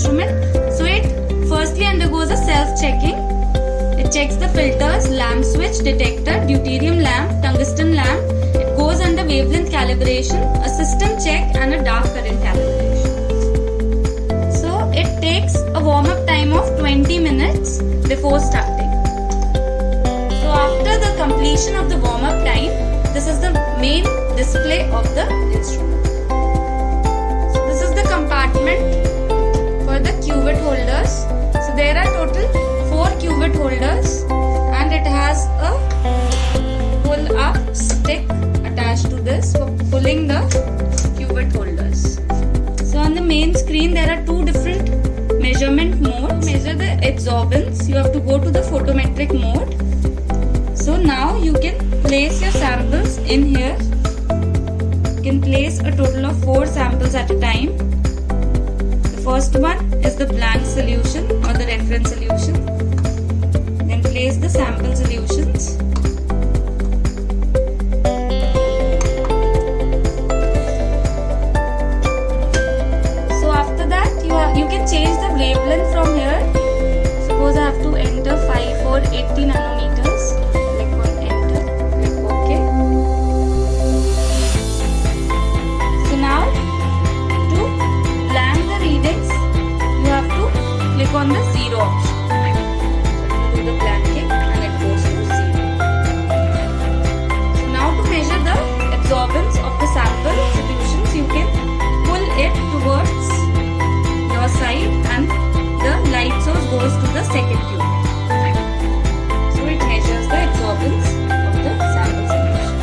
instrument. So it firstly undergoes a self-checking. It checks the filters, lamp switch, detector, deuterium lamp, tungsten lamp. It goes under wavelength calibration, a system check and a dark current calibration. So it takes a warm-up time of 20 minutes before starting. So after the completion of the warm-up time, this is the main display of the instrument. So this is the compartment for the cuvette holders. So there are total 4 cuvette holders and it has a pull-up stick attached to this for pulling the cuvette holders. So on the main screen there are 2 different measurement modes. To measure the absorbance, you have to go to the photometric mode. So now you can place your samples in here. You can place a total of 4 samples at a time. The first one is the blank solution or the reference solution. Then place the sample solutions. So after that you can change the wavelength from here. Suppose I have to enter 5 or 80 nanometers. Click on enter, click OK. So now to blank the readings, you have to click on the 0 option. Do the blanking and it goes to 0. So now to measure the absorbance of the sample solutions, you can pull it towards your side and the light source goes to the second cube. So it measures the absorbance of the sample solution.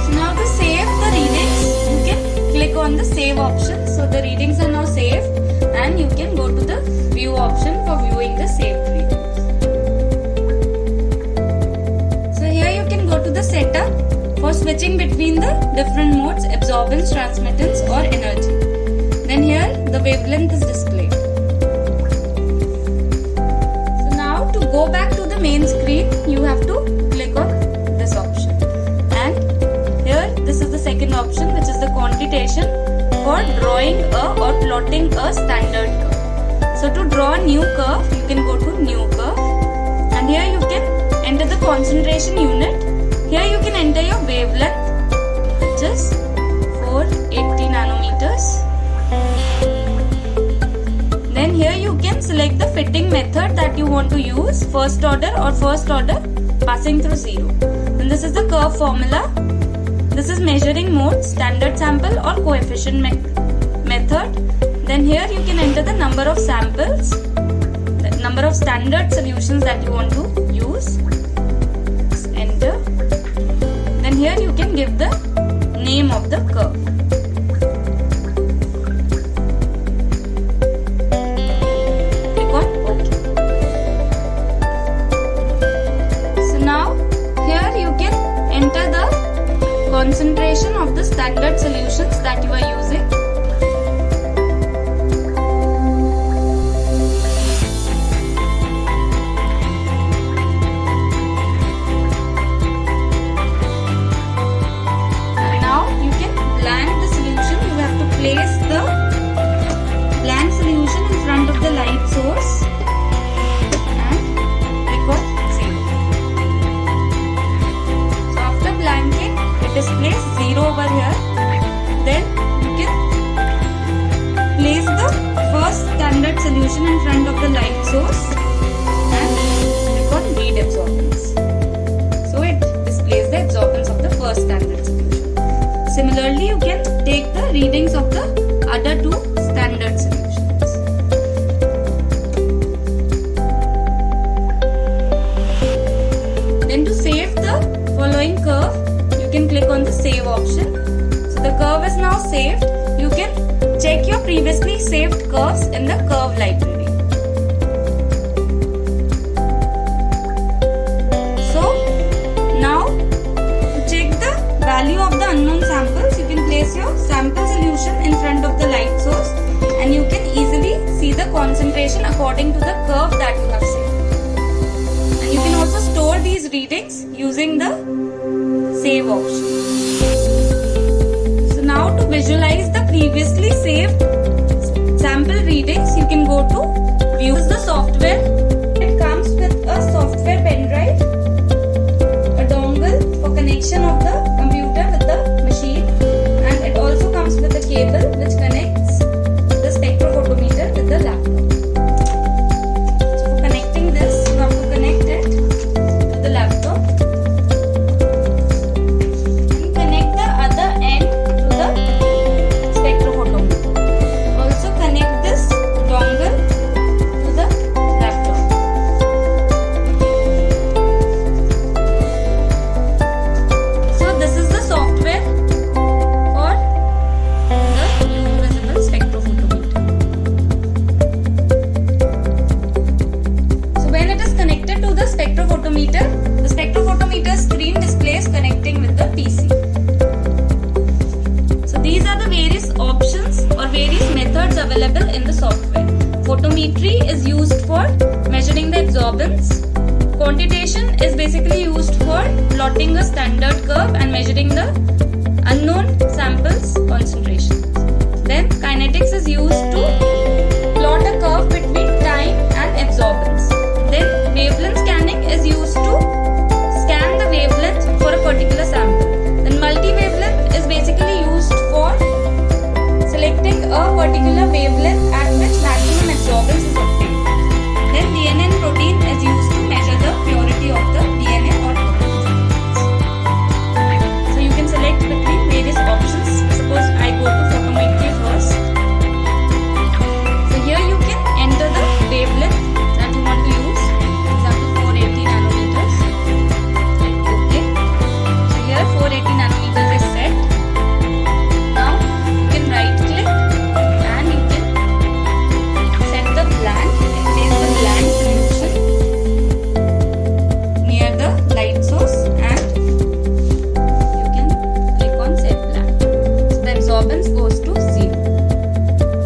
So now to save the readings, you can click on the save option. So the readings are now saved and you can go to the view option for viewing the saved readings. So here you can go to the setup for switching between the different modes, absorbance, transmittance or energy. Then here the wavelength is displayed. So now to go back to the main screen, you have to click on this option. And here this is the second option, which is the quantitation for drawing or plotting a standard curve. So to draw a new curve, you can go to new curve. And here you can enter the concentration unit. Here you can enter your wavelength, which is 480 nanometers. Then here you can select the fitting method that you want to use, first order or first order passing through 0. And this is the curve formula. This is measuring mode, standard sample or coefficient method. Then here you can enter the number of samples, the number of standard solutions that you want to use. Just enter. Then here you can give the name of the curve. Enter the concentration of the standard solutions that you are using. And now you can blank the solution. You have to place the blank solution in front of the light source. Displays 0 over here. Then you can place the first standard solution in front of the light source and click on read absorbance. So it displays the absorbance of the first standard solution. Similarly, you can take the readings of the other 2 standard solutions. Then to save the following curve, you can click on the save option. So the curve is now saved. You can check your previously saved curves in the curve library. So now to check the value of the unknown samples, you can place your sample solution in front of the light source and you can easily see the concentration according to the curve that you have saved. And you can also store these readings using the save option. So now to visualize the previously saved sample readings, you can go to view. This is the software. It comes with a software pen drive, a dongle for connection of the computer with the machine, and it also comes with a cable which connects the spectrophotometer with the laptop. So for connecting this, you have to connect it to the laptop and connect the other end to the spectrophotometer. Also connect this dongle to the laptop. So this is the software for the blue visible spectrophotometer. So when it is connected to the spectrophotometer screen displays connecting with the PC. So these are the various options or various methods available in the software. Photometry is used for measuring the absorbance. Quantitation is basically used for plotting a standard curve and measuring the unknown samples concentration. Then kinetics is used to plot a curve between time and absorbance. Then wavelength scanning is used to scan the wavelength for a particular sample. Then multi-wavelength is basically used for selecting a particular wavelength at which maximum absorbance is obtained. Then DNA and protein is used to measure the purity of the DNA or proteins. So you can select between various options. Suppose I go to photometry first. So here you can enter the wavelength that you want to use. For example, 480 nanometers. Click OK. So here 480 nanometers is set. Now you can right click and you can set the blank. You can place the blank solution near the light source and you can click on set blank. So the absorbance goes to 0.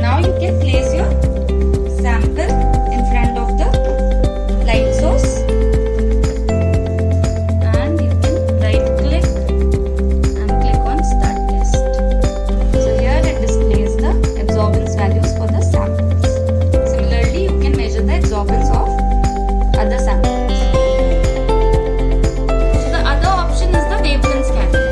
Now you can place your sample in front of the light source and you can right click and click on start test. So here it displays the absorbance values for the samples. Similarly, you can measure the absorbance of other samples. So the other option is the wavelength scanning.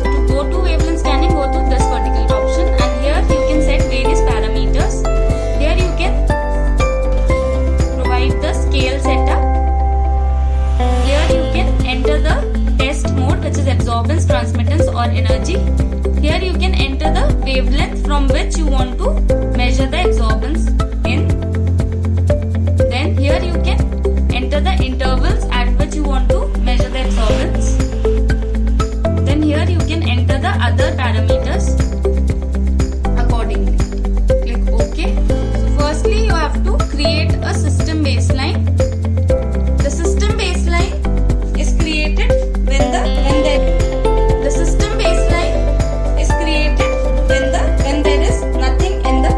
So to go to wavelength scanning, go to this particular option and here you can set various parameters. Here you can provide the scale setup. Here you can enter the test mode, which is absorbance, transmittance or energy. Here you can enter the wavelength from which you want to measure the absorbance in. Then here you can enter the intervals at which you want to measure the absorbance. Then here you can enter the other parameters accordingly. Click OK. So firstly you have to create a system baseline. The system baseline is created when the system baseline is created when there is nothing in the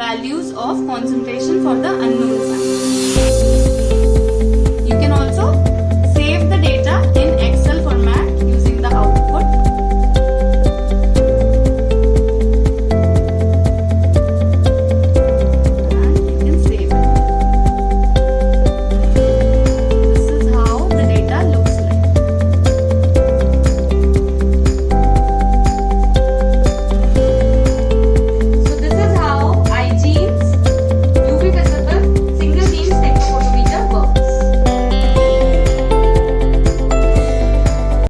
values of concentration for the unknowns.